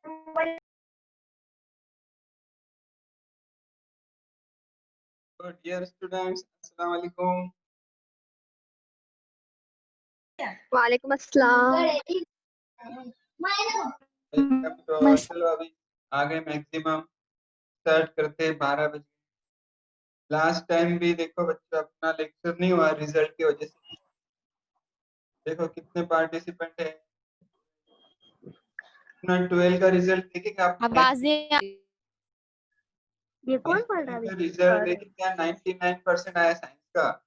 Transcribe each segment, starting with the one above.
So dear students, Assalamu alaikum. वालेकुम अस्सलाम। चलो अभी आगे मैक्सिमम स्टार्ट करते हैं 12 बजे। लास्ट टाइम भी देखो बच्चों अपना लेक्चर नहीं हुआ रिजल्ट की वजह से। देखो कितने पार्टिसिपेंट है। अपना 12 का रिजल्ट देखेंगे आपने। ये कौन पढ़ रहा है? रिजल्ट देखे क्या 99% आया साइंस का।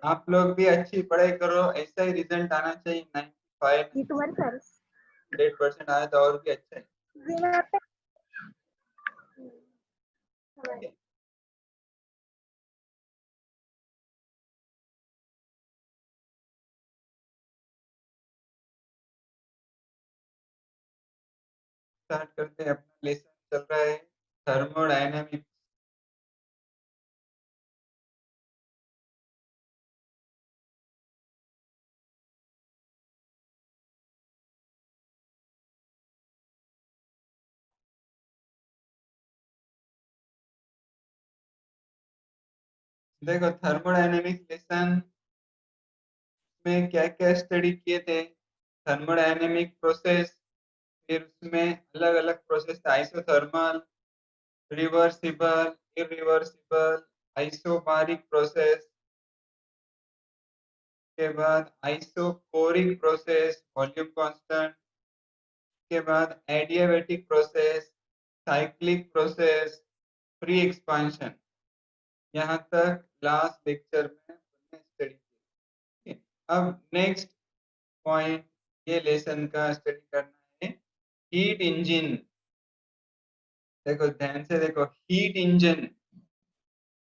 आप लोग भी अच्छी पढ़ाई करो, ऐसा ही रिजल्ट आना चाहिए। 95 100% आया तो और भी अच्छा है। स्टार्ट करते हैं। अपना लेसन चल रहा है थर्मोडायनामिक्स। देखो थर्मोडायनेमिक्स लेसन में क्या क्या स्टडी किए थे। थर्मोडायनेमिक प्रोसेस, फिर उसमें अलग अलग प्रोसेस था। Isothermal, reversible, irreversible, isobaric process के बाद आइसोकोरिक प्रोसेस, वॉल्यूम कांस्टेंट के बाद adiabatic process, cyclic process, free expansion. यहाँ तक लास्ट लेक्चर में हमने स्टडी की। अब नेक्स्ट पॉइंट ये लेसन का स्टडी करना है, हीट इंजन। देखो ध्यान से देखो, हीट इंजन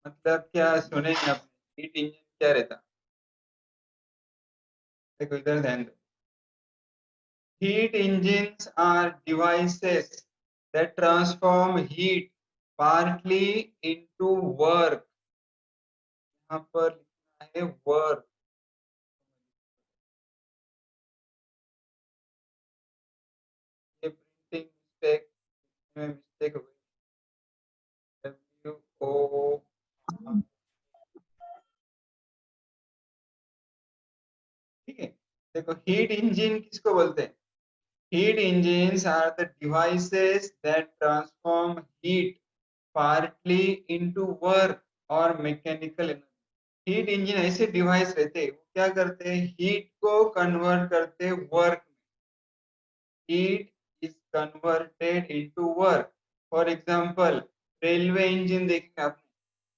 मतलब क्या सुनेंगे आपने। हीट इंजन क्या रहता, देखो इधर ध्यान दो। Heat engines are devices that transform heat partly into work। यहाँ पर लिखना है वर्क। ये प्रिंटिंग मिस्टेक में मिस्टेक हो गई। WO ठीक है। देखो हीट इंजन किसको बोलते हैं। Heat engines are the devices that transform heat partly into work और मैकेनिकल एनर्जी। हीट इंजन ऐसे डिवाइस रहते हैं, वो क्या करते हैं, हीट को कन्वर्ट करते वर्क में। Heat is converted into work. For example railway engine देखेंगे आपने।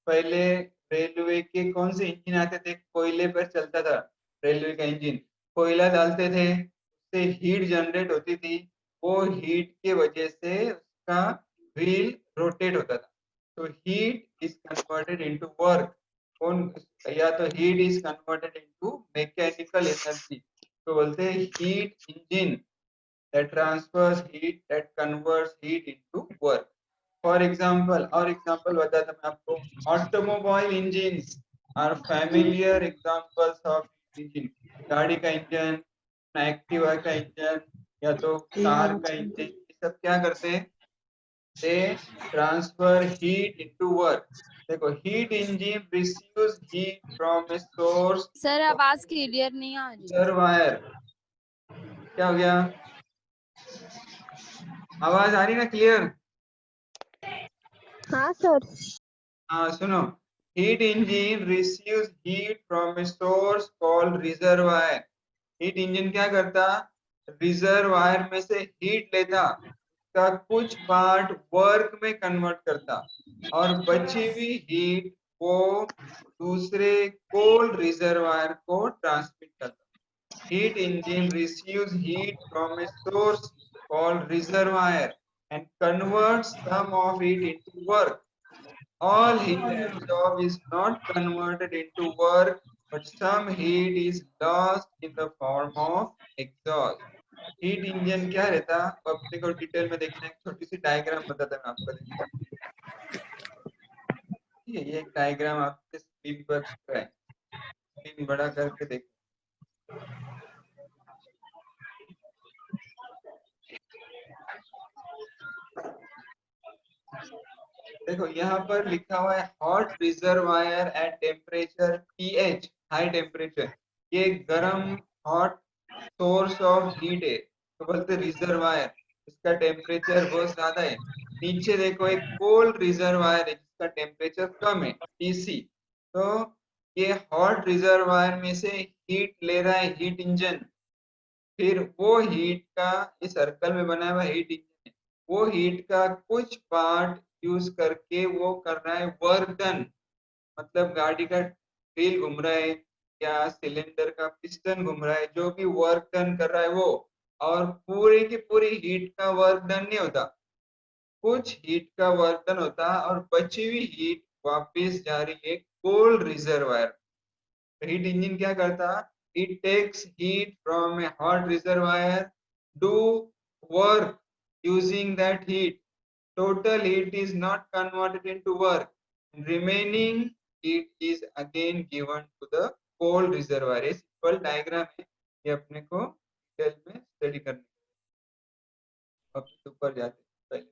पहले रेलवे के कौन से इंजन आते थे, कोयले पर चलता था रेलवे का इंजन। कोयला डालते थे, उससे हीट जनरेट होती थी। वो हीट के वजह से उसका व्हील रोटेट होता था। तो heat is converted into work. कौन, या तो heat is converted into mechanical energy, तो बोलते हैं heat engine that transfers heat, that converts heat into work। For example, और example बताता मैं आपको। Automobile engines are familiar examples of engine। गाड़ी का इंजन, एक्टिवा का इंजन या तो कार का इंजन, ये सब क्या करते हैं, they transfer heat into work। देखो heat engine receives heat from a source। Sir आवाज क्लियर नहीं आ रही। रिजर्वायर, क्या हो गया, आवाज आ रही ना क्लियर। हाँ सर। हाँ सुनो, heat engine receives heat from a source called reservoir. Heat engine क्या करता, रिजर्वायर में से हीट लेता, का कुछ पार्ट वर्क में कन्वर्ट करता और बची हुई हीट वो दूसरे कोल्ड रिजर्वायर को ट्रांसमिट करता। Heat engine receives heat from a source called reservoir and converts some of it into work। All heat absorbed is not converted into work, but some heat is lost in the form of exhaust। Heat engine क्या रहता, वो अपने को detail में देखना है। एक छोटी सी डायग्राम बताता मैं आपको, देखो ठीक है। ये एक डायग्राम आपके स्क्रीन पर दिख रहा है, स्क्रीन बड़ा करके देखो। देखो यहाँ पर लिखा हुआ है hot reservoir at temperature TH, high temperature. ये गर्म हॉट सोर्स ऑफ हीट है, तो बोलते रिजर्वायर, इसका टेम्परेचर बहुत ज्यादा है। नीचे देखो एक कोल्ड रिजर्वायर है जिसका टेम्परेचर कम है, TC। तो ये हॉट रिजर्वायर में से हीट ले रहा है हीट इंजन, फिर वो हीट का, इस सर्कल में बना हुआ हीट इंजन है, वो हीट का कुछ पार्ट यूज करके वो कर रहा है वर्क डन। मतलब गाड़ी का व्हील घूम रहा है या सिलेंडर का पिस्टन घूम रहा है, जो भी वर्क डन कर रहा है वो, और पूरी की पूरी हीट का वर्क डन नहीं होता, कुछ हीट का वर्क डन होता है और बची हुई हीट वापस जा रही है कोल्ड रिजर्वायर। हीट इंजन क्या करता, it takes heat from a hot reservoir, do work using that heat, total heat is not converted into work, remaining heat is again given to the cold reservoir। ये simple diagram है, ये अपने को detail में study करने। अब ऊपर जाते हैं पहले,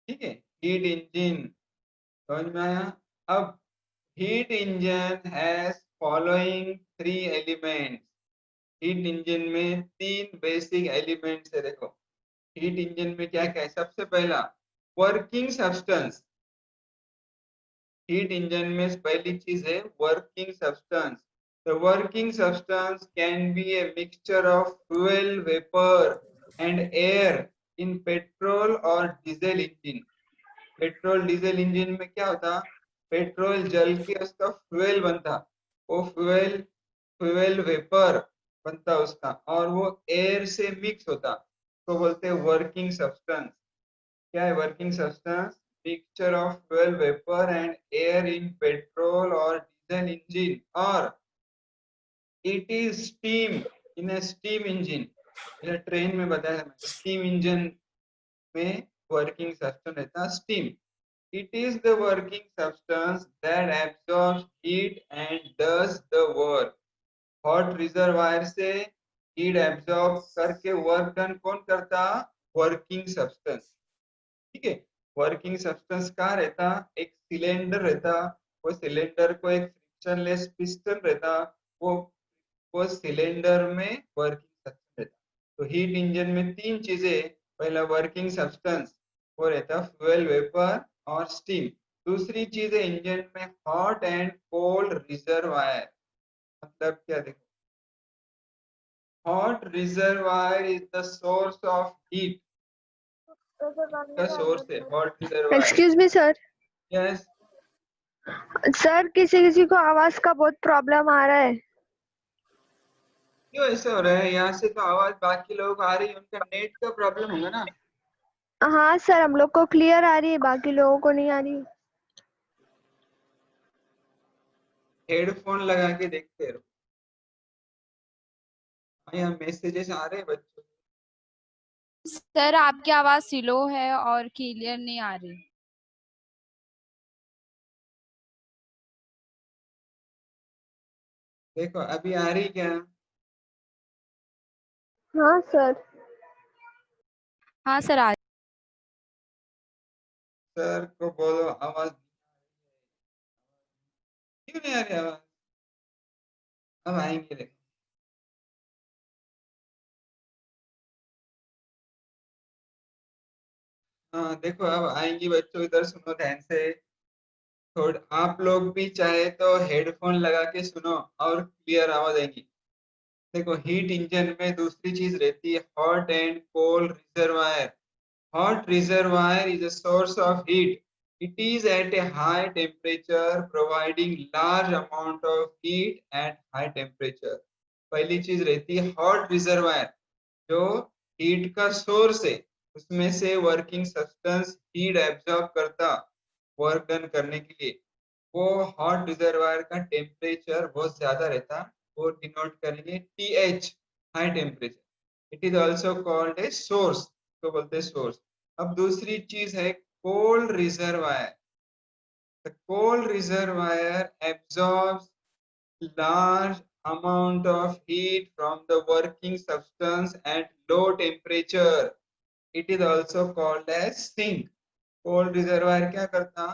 ठीक है। हीट इंजन समझ में आया। अब heat engine has following 3 elements. Heat engine में 3 बेसिक एलिमेंट्स है। देखो हीट इंजन में क्या क्या है, सबसे पहला वर्किंग सब्सटेंस। हीट इंजन में पहली चीज है working substance. The working substance can be a mixture of fuel vapour and air in petrol और diesel engine. Petrol diesel engine में क्या होता, पेट्रोल जल के उसका फ्यूल बनता, वो फ्यूल फ्यूल वेपर बनता उसका, और वो एयर से मिक्स होता, तो बोलते हैं वर्किंग सब्सटेंस। क्या है working substance, mixture of fuel vapour and air in petrol और डीजल इंजन, और it is steam in A steam engine. Train में बताया मैंने, स्टीम इंजन में वर्किंग सब्सटेंस रहता steam. It is the working substance that absorbs heat and does the work। Hot reservoir से heat absorb करके work done कौन करता, working substance. ठीक है। वर्किंग सब्सटेंस कहाँ रहता, एक सिलेंडर रहता, वो सिलेंडर को एक फ्रिक्शनलेस पिस्टन रहता, वो सिलेंडर में वर्किंग सब्सटेंस रहता। तो हीट इंजन में 3 चीजें, पहला वर्किंग सब्सटेंस, वो रहता फ्यूल वेपर और स्टीम। दूसरी चीज है इंजन में हॉट एंड कोल्ड रिजर्वायर। मतलब क्या, देखो hot reservoir is the source of heat, का सोर्स है hot reservoir. Excuse me sir. Yes. Sir किसी किसी को आवाज का बहुत प्रॉब्लम आ रहा है। क्यों ऐसा हो रहा है, यहाँ से तो आवाज बाकी लोगों को आ रही है, उनका नेट का प्रॉब्लम होगा ना। हाँ सर, हम लोग को क्लियर आ रही है, बाकी लोगों को नहीं आ रही। हेडफोन लगा के देखते रहो। यहाँ मैसेजेस आ रहे हैं बच्चों। सर आपकी आवाज स्लो है और क्लियर नहीं आ रही। देखो अभी आ रही क्या, हाँ सर। हाँ सर आ सर को बोलो आवाज क्यों नहीं आ रही आवाज। अब आएंगे देखो। हाँ देखो अब आएंगी बच्चों, इधर सुनो ध्यान से। थोड़ा आप लोग भी चाहे तो हेडफोन लगा के सुनो और क्लियर आवाज आएगी। देखो हीट इंजन में दूसरी चीज रहती है hot and cold reservoir. Hot reservoir is a source of heat. It is at a high temperature, providing large amount of heat at high temperature। पहली चीज रहती है hot reservoir, जो हीट का सोर्स है, उसमें से वर्किंग सब्सटेंस हीट एब्जॉर्ब करता वर्क डन करने के लिए। वो हॉट रिजर्वायर का टेम्परेचर बहुत ज्यादा रहता, वो डिनोट करेंगे TH, high temperature. It is also called a source, तो बोलते हैं सोर्स। अब दूसरी चीज है cold reservoir. The cold reservoir absorbs large amount of heat from the working substance at low temperature। It is also called as sink. Cold reservoir क्या करता,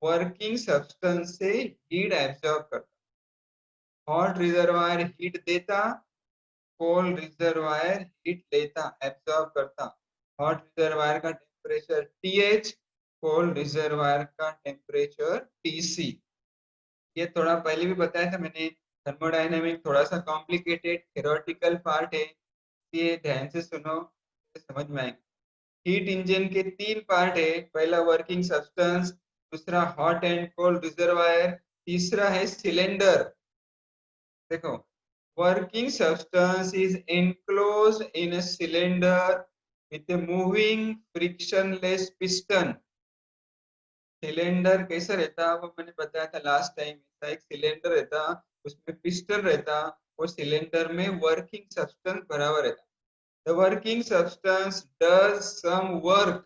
working substance से हीट एब्जॉर्ब करता, हॉट रिजर्वायर हीट देता, cold reservoir heat लेता absorb करता। Hot reservoir का temperature TH, cold reservoir का temperature TC। ये थोड़ा पहले भी बताया था मैंने, थर्मोडायनेमिक थोड़ा सा कॉम्प्लिकेटेड थ्योरेटिकल पार्ट है, ये ध्यान से सुनो तो समझ में आएगा। हीट इंजन के 3 पार्ट है, पहला वर्किंग सब्सटेंस, दूसरा हॉट एंड कोल्ड रिजर्वायर, तीसरा है सिलेंडर। देखो, working substance is enclosed in a cylinder with a moving frictionless piston। Cylinder कैसा रहता वो मैंने बताया था लास्ट टाइम, एक सिलेंडर रहता, उसमें पिस्टन रहता, वो सिलेंडर में वर्किंग सब्सटेंस भरा हुआ रहता। The working substance does some work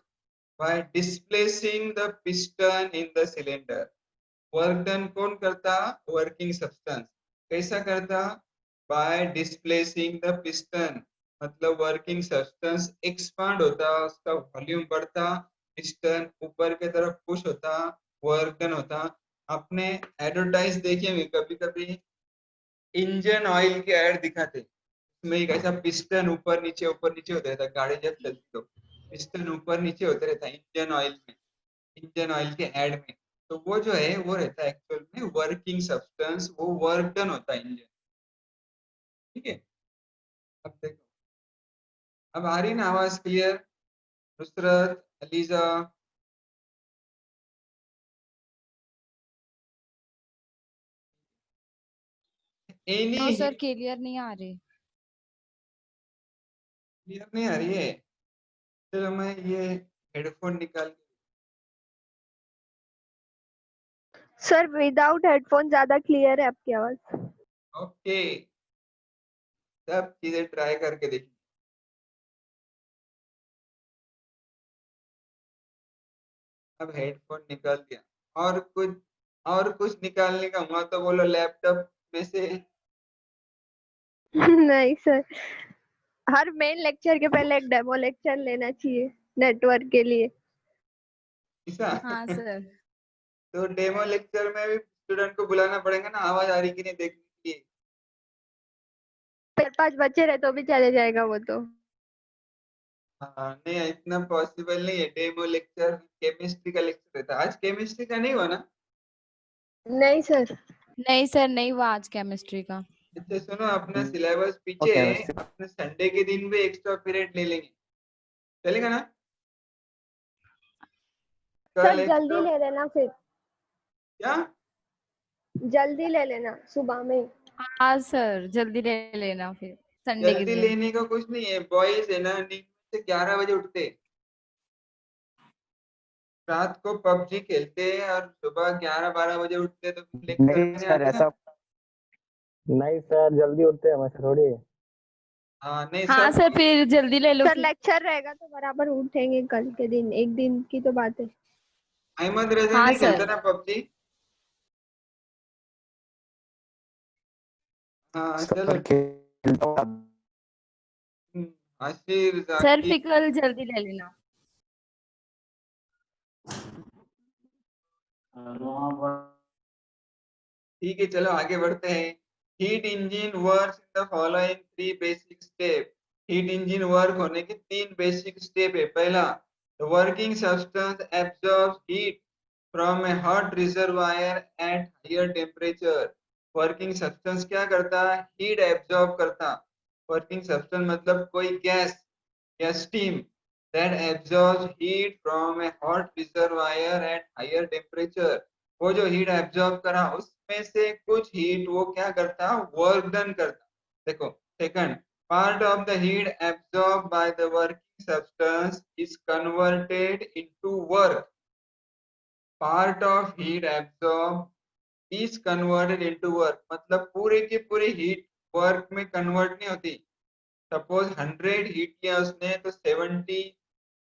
by displacing the piston in the cylinder। Work done कौन करता, वर्किंग सब्सटेंस। कैसा करता, बाय डिस्प्लेसिंग द पिस्टन, मतलब वर्किंग सब्सटेंस एक्सपांड होता, उसका वॉल्यूम बढ़ता, पिस्टन ऊपर की तरफ पुश होता, वर्क डन होता। आपने एडवर्टाइज देखे होंगे कभी कभी, इंजन ऑयल के ऐड दिखाते, उसमें एक ऐसा पिस्टन ऊपर नीचे होता रहता, गाड़ी जब चलती तो पिस्टन ऊपर नीचे होता रहता इंजन ऑयल में, इंजन ऑयल के ऐड में। तो वो जो है वो रहता है एक्चुअल में वर्किंग सब्सटेंस, वो वर्क डन होता है इंजन। ठीक है, अब देखो, अब आ रही ना आवाज clear? Nusrat, Aliza, any no sir, clear clear नहीं आ रही। नहीं आ रही है? चलो मैं ये हेडफोन निकाल के, सर विदाउट हेडफोन ज्यादा क्लियर है आपकी आवाज। ओके, सब चीजें ट्राई करके देखिए। अब हेडफोन निकाल दिया, और कुछ निकालने का हुआ तो बोलो लैपटॉप में से। नहीं सर, हर मेन लेक्चर के पहले एक डेमो लेक्चर लेना चाहिए नेटवर्क के लिए। ऐसा हाँ सर। तो डेमो लेक्चर में भी स्टूडेंट को बुलाना पड़ेगा ना, आवाज आ रही कि नहीं देखने के लिए। 4-5 बच्चे रहे तो भी चले जाएगा वो तो। हाँ नहीं, इतना पॉसिबल नहीं है। डेमो लेक्चर केमिस्ट्री का लेक्चर रहता है, आज केमिस्ट्री का नहीं हुआ ना? नहीं सर। नहीं सर, नहीं हुआ आज केमिस्ट्री का। अच्छा सुनो, अपना सिलेबस पीछे है, अपने संडे के दिन भी एक्स्ट्रा पीरियड ले लेंगे, चलेगा ना? सर कल जल्दी एक्स्ट्रा ले लेना फिर, क्या? जल्दी ले लेना सुबह में। हाँ सर, जल्दी ले लेना फिर संडे के जल्दी दिन। लेने का कुछ नहीं है, बॉयज है ना, नींद से 11 बजे उठते, रात को पबजी खेलते हैं और सुबह 11-12 बजे उठते, तो लेक्चर नहीं में सर, आते ना। ऐसा नहीं सर, जल्दी उठते हैं वैसे थोड़ी। हाँ नहीं, हाँ सब सर, फिर जल्दी ले लो सर फिर। लेक्चर रहेगा तो बराबर उठेंगे कल के दिन, एक दिन की तो बात है। अहमद रजा हाँ नहीं खेलता सर। ना पबजी? हाँ चलो, सर खेलता हूँ। आशिर सर जाकिर, फिर कल जल्दी ले लेना। ठीक है चलो आगे बढ़ते हैं। Heat engine works in the following 3 basic step. Heat engine work होने के 3 बेसिक स्टेप है। पहला, the working substance absorbs heat from a hot reservoir at higher temperature. Working substance क्या करता है, हीट एब्जॉर्ब करता। वर्किंग सब्सटेंस मतलब कोई गैस या steam that absorbs heat from a hot reservoir at higher temperature। वो जो हीट एब्जॉर्ब करा उसमें से कुछ हीट वो क्या करता, वर्क डन करता। देखो, second, part of the heat absorb by the working substance is converted into work. Part of heat absorb is converted into work, मतलब पूरे की पूरी हीट वर्क में कन्वर्ट नहीं होती। सपोज 100 हीट किया उसने, तो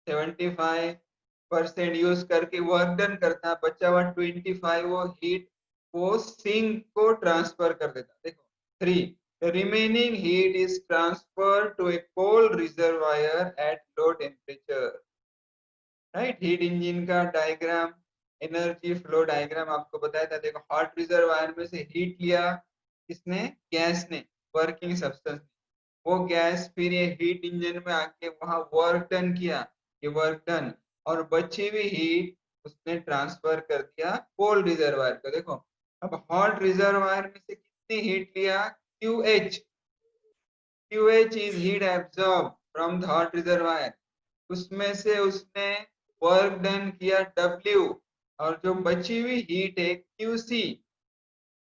75% यूज करके वर्क डन करता, बचा हुआ 25 वो हीट वो सिंक को ट्रांसफर कर देता। देखो, 3, The remaining heat is transferred to a coal reservoir at low temperature. Right, heat engine का डायग्राम, एनर्जी फ्लो डायग्राम आपको बताया था। देखो, हॉट रिजर्वायर में से हीट लिया किसने, गैस ने, वर्किंग सब्सटेंस। वो गैस फिर ये हीट इंजन में आके वहां वर्क डन किया, ये वर्क डन, और बची हुई हीट उसने ट्रांसफर कर दिया कोल्ड रिजर्वायर को। देखो, अब हॉट रिजर्वायर में से कितनी हीट लिया, QH। QH is heat absorb from the hot reservoir, उसमें से उसने वर्क डन किया W, और जो बची हुई हीट है QC,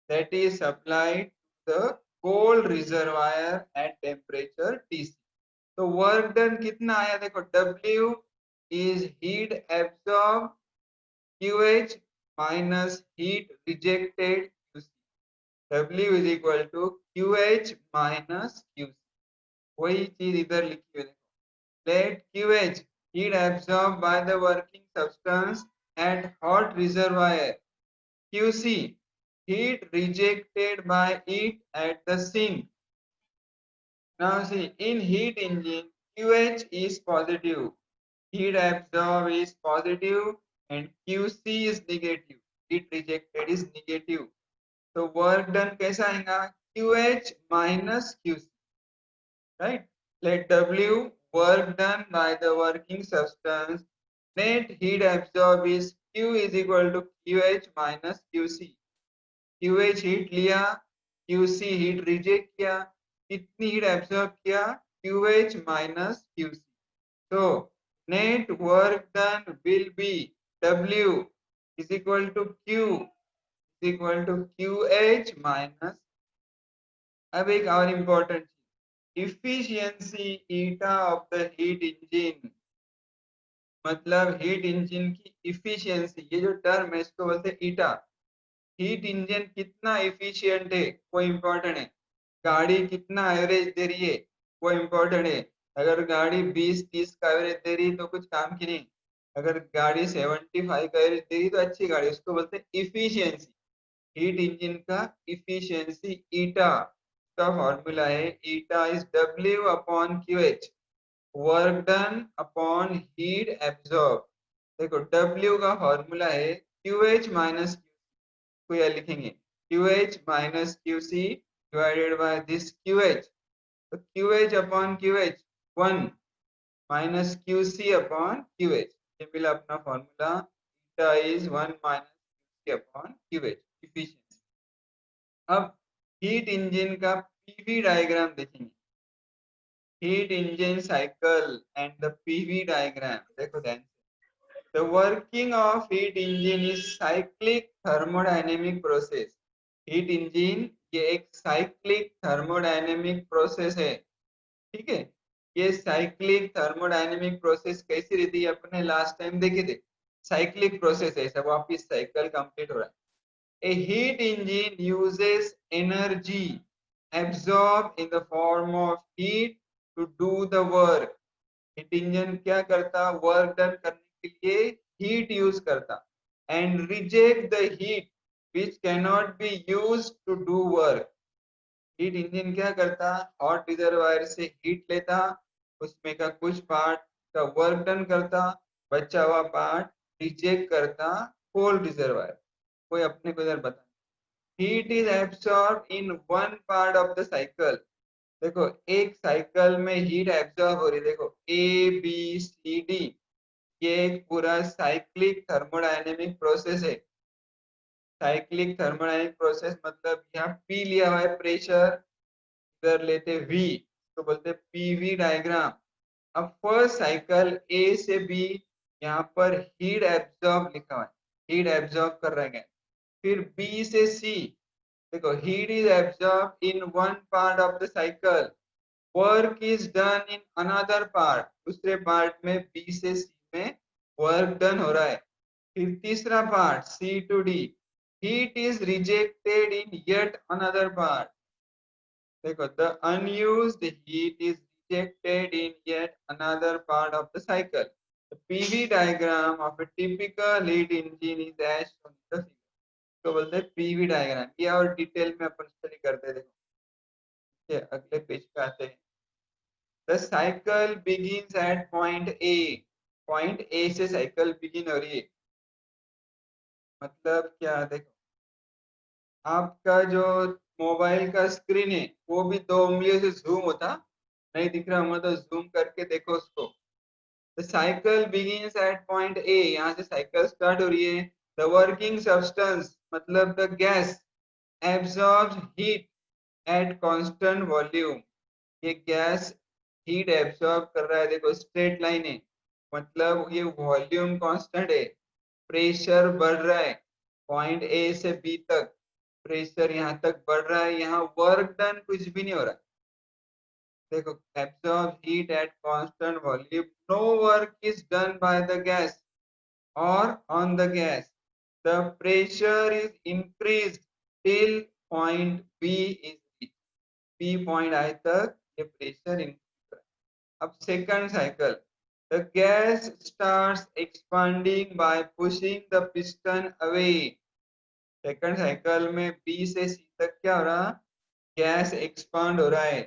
that is supplied to the cold reservoir at temperature TC। तो वर्क डन कितना आया, देखो, W is heat absorbed QH minus heat rejected QC। W is equal to QH minus QC। वही चीज इधर लिखी हुई है। Let QH, heat absorbed by the working substance at hot reservoir, QC, heat rejected by it at the sink। Now see, in heat engine, QH is positive, heat absorbed is positive, and QC is negative, heat rejected is negative। तो work done कैसा आएगा, QH minus QC, right? Let W, work done by the working substance, net heat absorbed is Q is equal to QH minus QC। QH heat लिया, QC heat reject किया, कितनी heat absorb किया, QH minus QC। So net work done will be W is equal to Q is equal to QH minus। अब एक और important, efficiency eta of the heat engine, मतलब heat engine की efficiency, ये जो term है इसको बोलते हैं ईटा। हीट इंजन कितना इफिशियंट है वो इम्पोर्टेंट है, गाड़ी कितना एवरेज दे रही है वो इम्पोर्टेंट है। अगर गाड़ी 20-30 का एवरेज दे रही है तो कुछ काम की नहीं, अगर गाड़ी 75 का एवरेज दे रही तो अच्छी गाड़ी, उसको बोलते हैं इफिशियंसी। हीट इंजन का इफिशियंसी ईटा का फॉर्मूला है, eta is W upon QH, work done upon heat absorb. देखो, W का फॉर्मूला है QH माइनस, को यह लिखेंगे QH minus QC divided by this QH। तो QH upon QH 1 minus QC upon QH, ये मिला अपना formula, eta is 1 minus QC upon QH, efficiency. अब हीट इंजन का PV डायग्राम देखेंगे, heat engine cycle and the PV diagram. देखो ध्यान से, the working of heat engine is cyclic thermodynamic process। Heat engine ये एक साइक्लिक थर्मोडायनेमिक प्रोसेस है, ठीक है। ये साइक्लिक थर्मोडायनेमिक प्रोसेस कैसी रहती है, अपने लास्ट टाइम देखे थे, साइक्लिक प्रोसेस है, सब वापिस साइकिल कंप्लीट हो रहा है। A heat engine uses energy absorbed in the form of heat to do the work। Heat engine क्या करता, वर्क डन करने के लिए हीट यूज करता, and reject the heat which can not be use to do work. Heat engine क्या करता, hot reservoir से heat लेता, उसमें का कुछ पार्ट का वर्क डन करता, बचा हुआ पार्ट रिजेक्ट करता कोल्ड रिजर्वायर। कोई अपने को इधर बता, heat is absorb in one part of the cycle. देखो, एक साइकिल में हीट एब्जॉर्ब हो रही है, देखो ABCD, ये एक पूरा साइक्लिक थर्मोडायनेमिक प्रोसेस है। साइक्लिक थर्मोडायनेमिक प्रोसेस मतलब यहाँ P लिया हुआ है प्रेशर, इधर लेते V, तो बोलते PV डायग्राम। अब फर्स्ट साइकिल A से B, यहाँ पर हीट एब्जॉर्ब लिखा हुआ है, हीट एब्जॉर्ब कर रहे हैं। फिर B से C, देखो heat is absorb in one part of the cycle, work is done in another part, दूसरे पार्ट में B से C में वर्क डन हो रहा है। फिर तीसरा part C to D, heat is rejected in yet another part. देखो, the unused heat is rejected in yet another part of the cycle। The PV diagram of a typical heat engine is as shown in the figure। तो बोलते हैं PV diagram, ये और detail में अपन study करते हैं। देखो, ये अगले पेज पे आते हैं। The cycle begins at point A. Point A से साइकिल बिगिन हो रही है, मतलब क्या, देखो आपका जो मोबाइल का स्क्रीन है वो भी 2 उंगलियों से जूम होता, नहीं दिख रहा होगा तो जूम करके देखो उसको। The cycle begins at point A, यहाँ से साइकिल स्टार्ट हो रही है। द वर्किंग सब्सटेंस मतलब the gas absorbs heat at constant volume. ये गैस हीट एब्सॉर्ब कर रहा है, देखो स्ट्रेट लाइन है, मतलब ये वॉल्यूम कांस्टेंट है। प्रेशर बढ़ रहा है पॉइंट ए से बी तक, प्रेशर यहाँ तक बढ़ रहा है, यहाँ वर्क डन कुछ भी नहीं हो रहा। देखो absorb heat at constant volume, no work is done by the gas or on the gas. The pressure is increased till point B is reached. B point आए तक ये प्रेशर इंक्रीज। अब second cycle, the gas starts expanding by pushing the piston away. Second cycle में B से C तक क्या हो रहा, गैस एक्सपांड हो रहा है।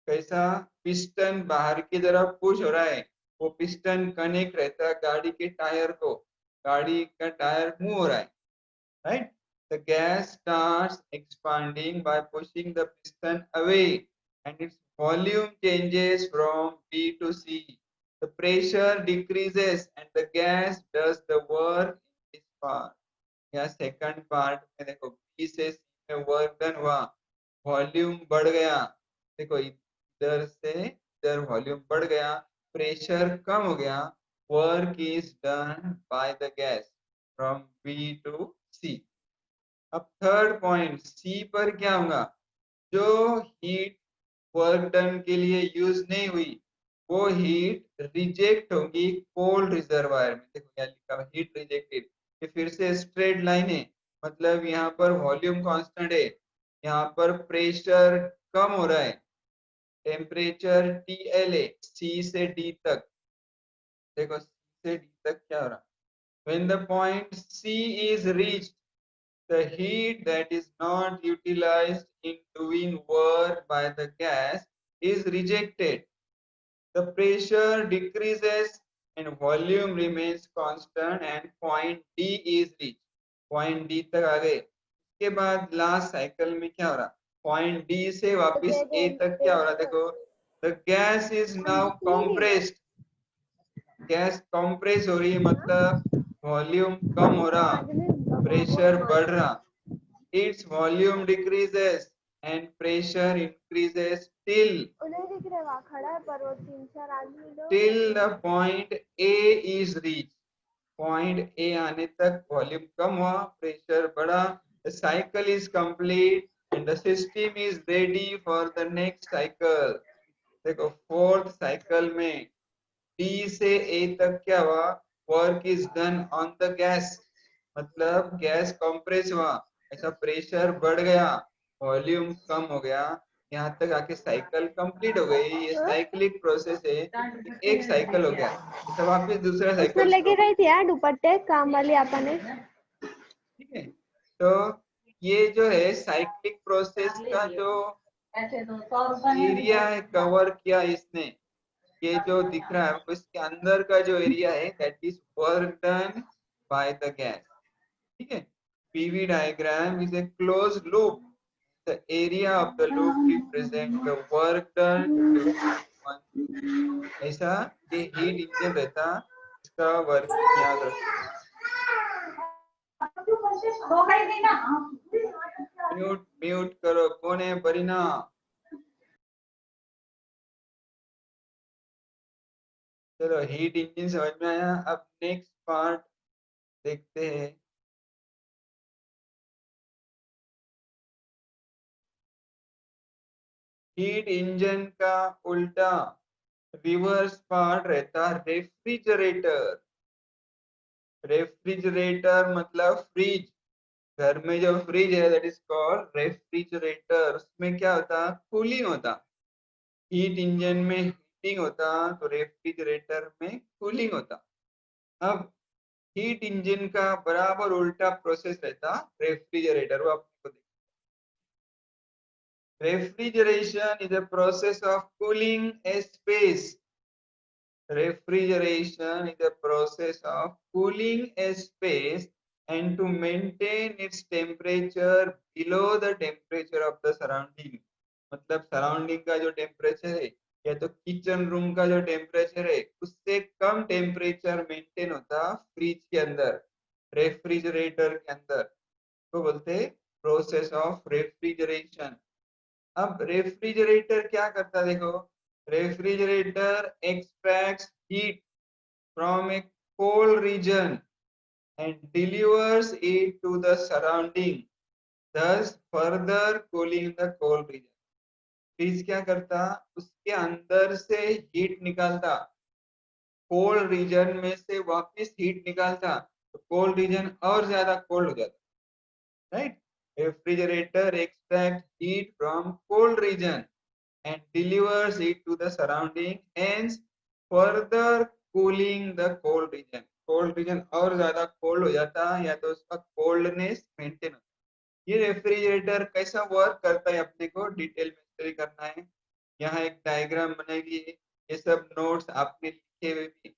कैसा, पिस्टन बाहर की तरफ पुश हो रहा है, वो पिस्टन कनेक्ट रहता है गाड़ी के टायर को, गाड़ी का टायर मूव हो रहा है, right? The gas starts expanding by pushing the piston away and its volume changes from B to C. The pressure decreases and the gas does the work in this part. या second part में देखो B से C में work done हुआ, volume बढ़ गया, देखो इधर से इधर वॉल्यूम बढ़ गया, प्रेशर कम हो गया, work is done by the gas from B to C. अब थर्ड पॉइंट सी पर क्या होगा, जो हीट वर्क डन के लिए यूज नहीं हुई वो हीट रिजेक्ट होगी कोल्ड रिजर्वायर में। देखो क्या लिखा है, हीट रिजेक्टेड। ये फिर से स्ट्रेट लाइन है, मतलब यहाँ पर वॉल्यूम कांस्टेंट है, यहाँ पर प्रेशर कम हो रहा है, टेम्परेचर TL है C से D तक। देखो C से D तक क्या हो रहा, when the point C is reached, the heat that is not utilized in doing work by the gas is rejected. The pressure decreases and volume remains constant and point D is reached. Point D तक आ गए। इसके बाद last cycle में क्या हो रहा, point D से वापस A तक क्या हो रहा, देखो the gas is now compressed. Gas compress हो रही है, मतलब वॉल्यूम कम हो रहा, प्रेशर बढ़ रहा। its volume decreases and pressure increases till the point A is reached. Point A आने तक वॉल्यूम कम हुआ, प्रेशर बढ़ा, the cycle is complete and the system is ready for the next cycle. देखो fourth cycle में D से A तक क्या हुआ, work is done on the gas, मतलब गैस कंप्रेस हुआ, ऐसा प्रेशर बढ़ गया, वॉल्यूम कम हो गया, यहाँ तक आके साइकिल कंप्लीट हो गई। ये साइक्लिक प्रोसेस है, एक साइकिल हो गया, ऐसा वापस दूसरा उसमें साइकिल लेके गई थी यार दुपट्टे काम वाली आपा ने। ठीक है। तो ये जो है साइक्लिक प्रोसेस का जो एरिया है कवर किया इसने, ये जो दिख रहा है आपको, इसके अंदर का जो एरिया है that is work done by the gas. ठीक है, PV diagram is a closed loop, the area of the loop represent the work done during one. ऐसा ये हीट इंजन रहता, इसका वर्किंग याद रखो। म्यूट म्यूट करो, कौन है बरीना? चलो हीट इंजन समझ में आया, अब नेक्स्ट पार्ट देखते हैं। हीट इंजन का उल्टा रिवर्स पार्ट रहता रेफ्रिजरेटर। रेफ्रिजरेटर मतलब फ्रिज, घर में जो फ्रिज है दैट इज कॉल्ड रेफ्रिजरेटर। उसमें क्या होता, कूलिंग होता। हीट इंजन में हीटिंग होता तो रेफ्रिजरेटर में कूलिंग होता। अब हीट इंजन का बराबर उल्टा प्रोसेस रहता रेफ्रिजरेटर, वो आपको Refrigeration is a process of cooling a space. Refrigeration is a process of cooling a space and to maintain its temperature below the temperature of the surrounding. मतलब surrounding का जो temperature है या तो kitchen room का जो temperature है उससे कम टेम्परेचर मेंटेन होता फ्रिज के अंदर, रेफ्रिजरेटर के अंदर, तो बोलते प्रोसेस ऑफ रेफ्रिजरेशन। अब रेफ्रिजरेटर क्या करता है देखो, refrigerator extracts heat from a cold region and delivers it to the surrounding, thus further cooling the cold region. Fridge क्या करता, उसके अंदर से हीट निकालता, कोल्ड रीजन में से वापस हीट निकालता, तो कोल्ड रीजन और ज्यादा कोल्ड हो जाता, right. Refrigerator extract heat from cold region and delivers it to the surrounding, hence further cooling the cold region. cold region और ज्यादा cold हो जाता या तो उसका coldness maintain होता। ये रेफ्रिजरेटर कैसा वर्क करता है अपने को डिटेल में स्टडी करना है। यहाँ एक डायग्राम बनेगी, ये सब नोट्स आपने लिखे हुए भी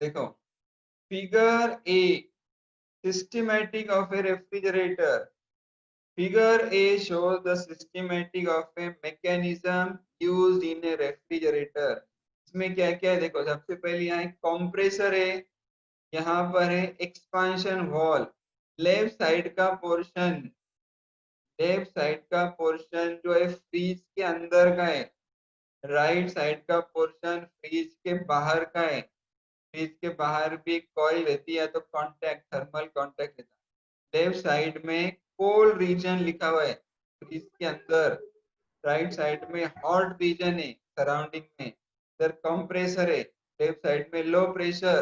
देखो। Figure A, systematic of A refrigerator. Figure A shows the systematic of a mechanism used in a refrigerator. इसमें क्या क्या है देखो, सबसे पहले यहाँ एक कंप्रेसर है, यहाँ पर है एक्सपांशन वॉल, लेफ्ट साइड का पोर्शन, लेफ्ट साइड का पोर्शन जो है फ्रीज के अंदर का है, राइट साइड का पोर्शन फ्रीज के बाहर का है। फ्रीज के बाहर भी कॉइल रहती है तो कांटेक्ट, थर्मल कांटेक्ट रहता है। लेफ्ट साइड में कोल्ड रीजन लिखा हुआ है फ्रीज के अंदर, राइट साइड में हॉट रीजन है सराउंडिंग में, इधर कंप्रेसर है, लेफ्ट साइड में लो प्रेशर,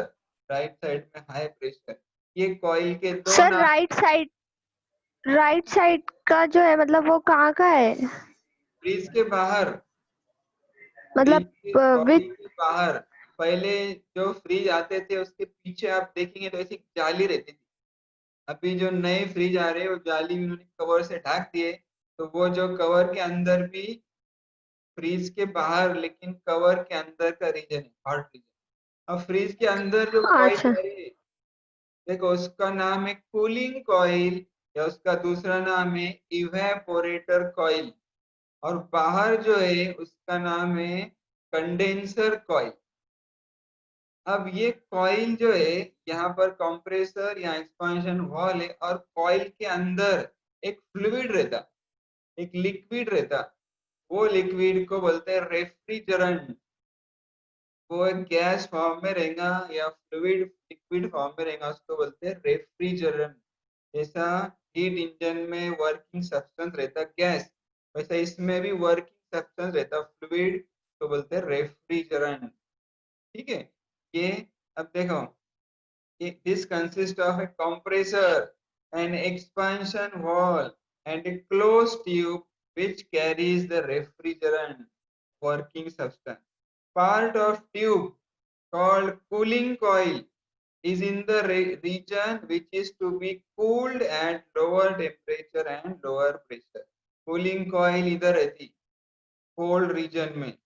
राइट साइड में हाई प्रेशर। ये कॉइल के दो सर नाम। राइट साइड का जो है मतलब वो कहाँ का है, फ्रीज के बाहर, मतलब फ्रीज के विद कॉइल के बाहर। पहले जो फ्रीज आते थे उसके पीछे आप देखेंगे तो ऐसी जाली रहती थी। अभी जो नए फ्रिज आ रहे हैं वो जाली उन्होंने कवर से ढक दिए, तो वो जो कवर के अंदर भी फ्रीज के बाहर लेकिन कवर के अंदर का रीजन है हॉट रीजन। अब फ्रीज के अंदर जो कॉइल अच्छा आ रही है देखो, उसका नाम है कूलिंग कॉइल या उसका दूसरा नाम है इवेपोरेटर कॉइल, और बाहर जो है उसका नाम है कंडेंसर कॉइल। अब ये कॉइल जो है यहाँ पर कंप्रेसर या एक्सपांशन वॉल है और कॉइल के अंदर एक फ्लूइड रहता, एक लिक्विड रहता, वो लिक्विड को बोलते हैं रेफ्रिजरेंट। वो एक गैस फॉर्म में रहेगा या फ्लूइड लिक्विड फॉर्म में रहेगा, उसको बोलते हैं रेफ्रिजरेंट। जैसा हीट इंजन में वर्किंग सब्सटेंस रहता गैस, वैसा इसमें भी वर्किंग सब्सटेंस रहता फ्लूइड, तो बोलते हैं रेफ्रिजरेंट। ठीक है। ये अब देखो, this consists of a compressor, an expansion wall, and a closed tube which carries the refrigerant working substance. Part of tube called cooling coil is in the region which is to be cooled at lower temperature and lower pressure. Cooling coil इधर रहती cold region में.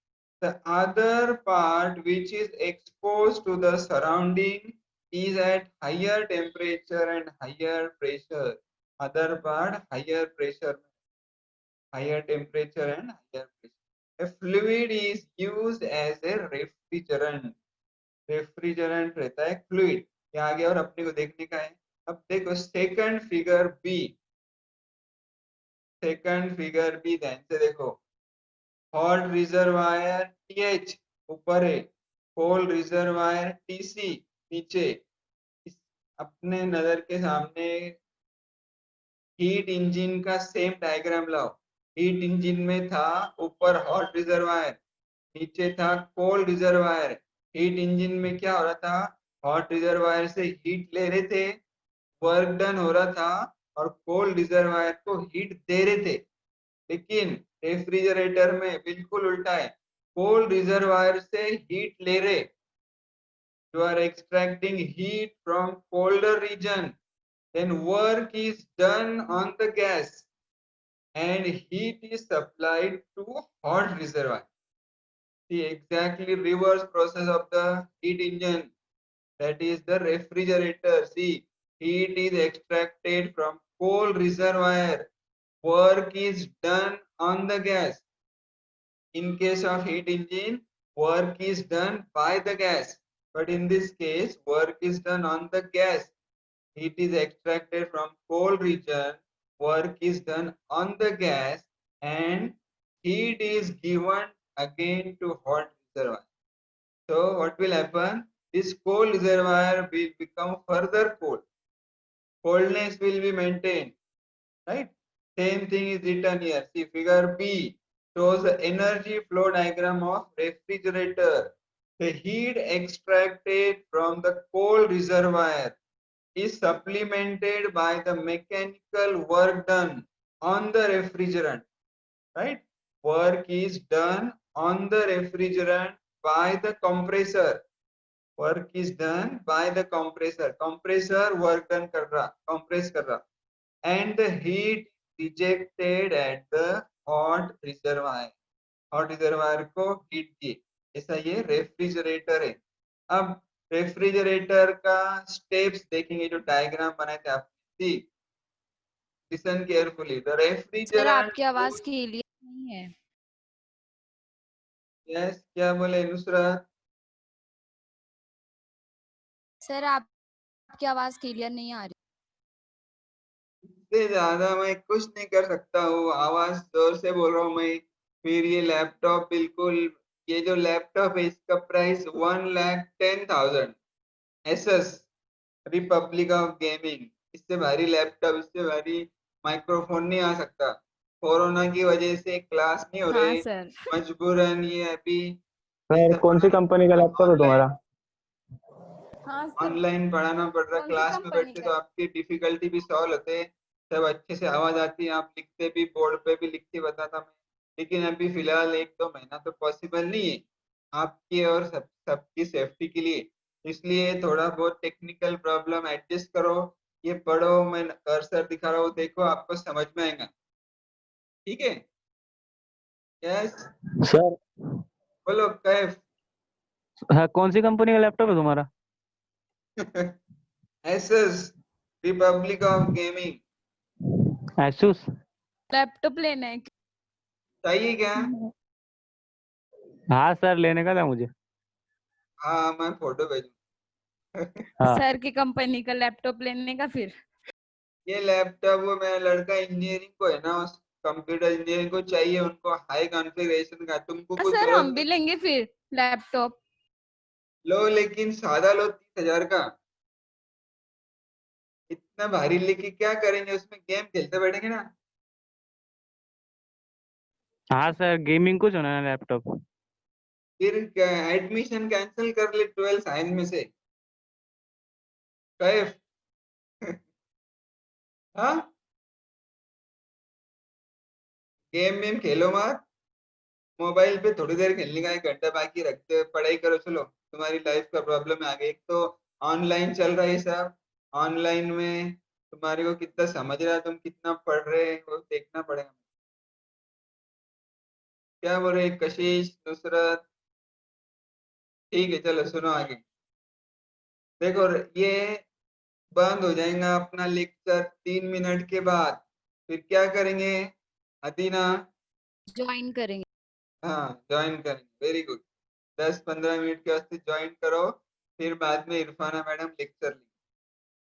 The other part which is exposed to the surrounding is at higher temperature and higher pressure. Other part higher pressure, higher temperature and higher pressure. A fluid is used as a refrigerant. Refrigerant रहता है fluid. ये आगे और अपने को देखने का है। अब देखो second figure B, second figure B ध्यान से देखो। हॉट रिजर्वायर TH ऊपर है, कोल्ड रिजर्वायर TC नीचे। इस अपने नजर के सामने हीट इंजन का सेम डायग्राम लाओ। हीट इंजन में था ऊपर हॉट रिजर्वायर, नीचे था कोल्ड रिजर्वायर। हीट इंजन में क्या हो रहा था, हॉट रिजर्वायर से हीट ले रहे थे, वर्क डन हो रहा था, और कोल्ड रिजर्वायर को हीट दे रहे थे। लेकिन रेफ्रिजरेटर में बिल्कुल उल्टा है, कोल्ड रिजर्वायर से हीट ले रहे, you are extracting heat from colder region, then work is done on the gas, and heat is supplied to hot reservoir. The exactly reverse process of the heat engine, that is the refrigerator. See, heat is extracted from coal reservoir. Work is done on the gas. In case of heat engine, work is done by the gas. But in this case, work is done on the gas. Heat is extracted from coal region. Work is done on the gas, and heat is given again to hot reservoir. So what will happen? This coal reservoir will become further cold. Coldness will be maintained, right? Same thing is written here. See, figure B shows the energy flow diagram of refrigerator. The heat extracted from the coal reservoir is supplemented by the mechanical work done on the refrigerant, right? Work is done on the refrigerant by the compressor. Work is done by the compressor. Compressor work done कर रहा, compress कर रहा, and the heat rejected at the hot reservoir. Hot reservoir को heat दिए, ऐसा ये refrigerator है. अब रेफ्रिजरेटर का स्टेप्स देखेंगे, जो डायग्राम बनाए थे आप. See, listen carefully. The sir refrigerant. आपकी आवाज क्लियर नहीं है. यस, क्या बोले नुसरत? सर आपकी आवाज क्लियर नहीं आ रही. इससे ज्यादा मैं कुछ नहीं कर सकता हूँ. आवाज जोर से बोल रहा हूँ मैं. फिर ये लैपटॉप बिल्कुल, ये जो लैपटॉप है इसका price 1,10,000. SS Republic of gaming. इससे भारी लैपटॉप, इससे भारी माइक्रोफोन नहीं आ सकता. कोरोना की वजह से क्लास नहीं हो हाँ रही, सर. मजबूरन ये अभी सर कौन सी कंपनी का लैपटॉप है तुम्हारा? हाँ सर. ऑनलाइन पढ़ाना पड़ रहा. कौन सी क्लास में कंपनी बैठते का तो है? आपकी डिफिकल्टी भी सॉल्व होते, सब अच्छे से आवाज आती, आप लिखते भी, बोर्ड पे भी लिख के बताता मैं. लेकिन अभी फिलहाल 1-2 महीना तो पॉसिबल नहीं है आपकी और सबकी सेफ्टी के लिए. इसलिए थोड़ा बहुत टेक्निकल प्रॉब्लम एडजस्ट करो. ये पढ़ो, मैं कर्सर दिखा रहा हूँ, देखो आपको समझ में आएगा. ठीक है? यस, सर बोलो कैफ. हाँ, कौन सी कंपनी का लैपटॉप है तुम्हारा? SS Republic of gaming. Asus? Laptop लेना है. चाहिए क्या? हाँ सर, लेने का था मुझे. हाँ, मैं फोटो भेजूँ. हाँ सर की कंपनी का लैपटॉप लेने का फिर. ये लैपटॉप वो मेरा लड़का इंजीनियरिंग को है ना, कंप्यूटर इंजीनियरिंग को चाहिए, उनको हाई कॉन्फ़िगरेशन का. तुमको कुछ सर जरूरत हम भी नहीं. लेंगे फिर लैपटॉप. लो, लेकिन सादा लो 30,000 का. इतना भारी लेके क्या करेंगे? उसमें गेम खेलते बैठेंगे ना. हाँ सर, गेमिंग को चुना है लैपटॉप. फिर एडमिशन कैंसिल कर ले 12 साइंस में से. कैफ. हाँ, गेम में खेलो मत. मोबाइल पे थोड़ी देर खेलने का 1 घंटा बाकी रखते, पढ़ाई करो. चलो, तुम्हारी लाइफ का प्रॉब्लम है आगे. एक तो ऑनलाइन चल रहा है सब. ऑनलाइन में तुम्हारे को कितना समझ रहा है, तुम कितना पढ़ रहे हैं, वो देखना पड़ेगा. क्या बोल रहे कशिश, नुसरत? ठीक है, चलो सुनो आगे. देखो, ये बंद हो जाएगा अपना लेक्चर 3 मिनट के बाद. फिर क्या करेंगे अदीना? ज्वाइन करेंगे. हाँ, ज्वाइन करेंगे. Very good. 10-15 मिनट के वास्ते ज्वाइन करो. फिर बाद में इरफाना मैडम लेक्चर लेंगे.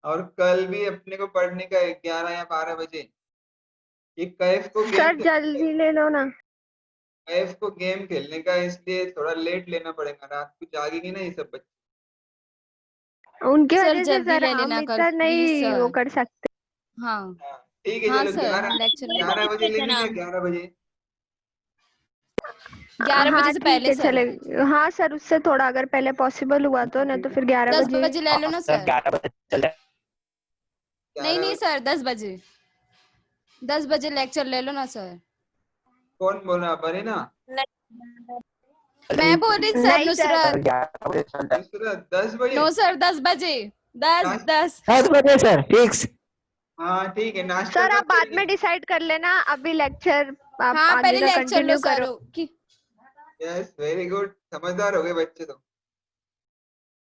और कल भी अपने को पढ़ने का है 11 या 12 बजे. ये कैफ को सर गेम जल्दी ले लो ना. कैफ को गेम खेलने का है, इसलिए थोड़ा लेट लेना पड़ेगा. रात को जागेगी ना ये सब बच्चे. उनकी सर वजह से जल्दी सर ले हम लेना इतना कल प्लीज नहीं वो सर. कर सकते. हाँ हाँ, ठीक है, हाँ चलो सर 11 लेक्चर 11 बजे ले लेंगे. 11 बजे. 11 हाँ बजे से ठीक पहले है, सर. चले. हाँ सर, उससे थोड़ा अगर पहले पॉसिबल हुआ तो, नहीं तो फिर 11 10 बजे. बजे ले लो ना सर. 11 बजे चले. नहीं 11 नहीं सर 10 बजे. 10 बजे लेक्चर ले लो ना सर. कौन बोल रहा? बरे ना मैं बोल रही सर नहीं सर. नुसरत. 11 बजे चलते. 10 बजे. नो सर 10 बजे. 10 10 10 10 बजे सर, फिक्स. हाँ ठीक है, नाश्ता सर कब आप बाद करेंगे? में डिसाइड कर लेना, अभी लेक्चर आप हाँ आगे पहले का लेक्चर लो कंटिन्यू सर करो। कि यस, वेरी गुड, समझदार हो गए बच्चे तो।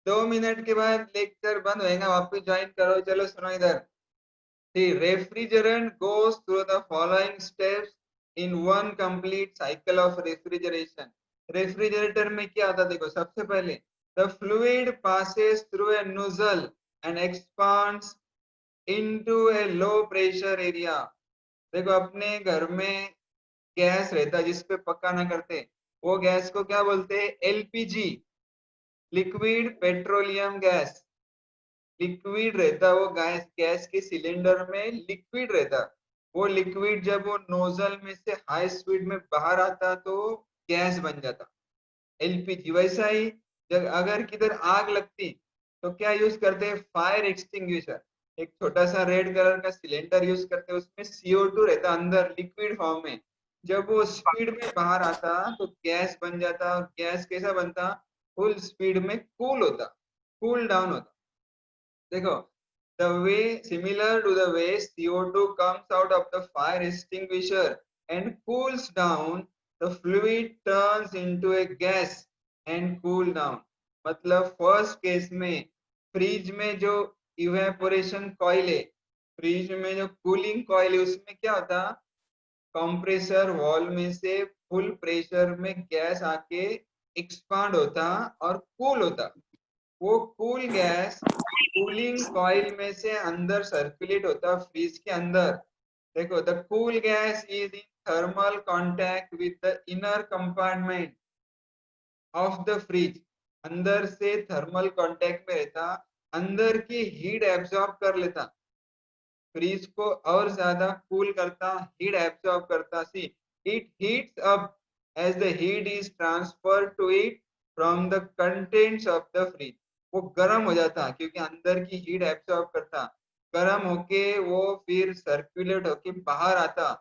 2 मिनट के बाद लेक्चर बंद होएगा, वापस ज्वाइन करो। चलो सुनो इधर। The refrigerant goes through the following steps in one complete cycle of refrigeration. Refrigerator में क्या होता है देखो, सबसे पहले the fluid passes through a nozzle and expands into a low pressure area. देखो अपने घर में गैस रहता है जिस पे पकाना करते, वो गैस को क्या बोलते हैं? LPG, liquid petroleum gas. Liquid रहता है वो गैस, गैस के सिलेंडर में लिक्विड रहता। वो लिक्विड जब वो नोजल में से हाई स्पीड में बाहर आता तो गैस बन जाता, एलपीजी। वैसा ही जब अगर किधर आग लगती तो क्या यूज करते हैं? Fire extinguisher. एक छोटा सा रेड कलर का सिलेंडर यूज करते हैं, उसमें CO2 रहता अंदर लिक्विड फॉर्म में। जब वो स्पीड में बाहर आता तो गैस बन जाता, और गैस कैसा बनता? फुल स्पीड में कूल होता, कूल डाउन होता। देखो, the way similar to the way CO2 comes out of the fire extinguisher and cools down, the fluid turns into a gas and cool down. मतलब first case में fridge में जो evaporation coil है, fridge में जो cooling coil है, उसमें क्या होता? कंप्रेसर वॉल में से फुल प्रेशर में गैस आके एक्सपांड होता और कूल होता। वो कूल गैस कूलिंग कॉइल में से अंदर सर्कुलेट होता फ्रीज के अंदर। देखो, the cool gas is in thermal contact with the inner compartment of the fridge. अंदर से थर्मल कांटेक्ट में रहता, अंदर की हीट एब्जॉर्ब कर लेता, फ्रीज को और ज्यादा कूल करता, हीट एब्जॉर्ब करता। See, it heats up as the heat is transfer to it from the contents of the fridge. वो गर्म हो जाता क्योंकि अंदर की हीट एब्जॉर्ब करता, गर्म होके वो फिर सर्कुलेट होके बाहर आता।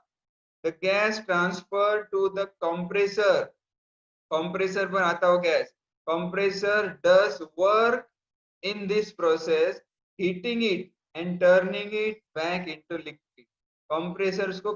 The gas transfer to the compressor, compressor पर आता हो gas. Compressor does work in this process, heating it and turning it back into liquid. Compressor उसको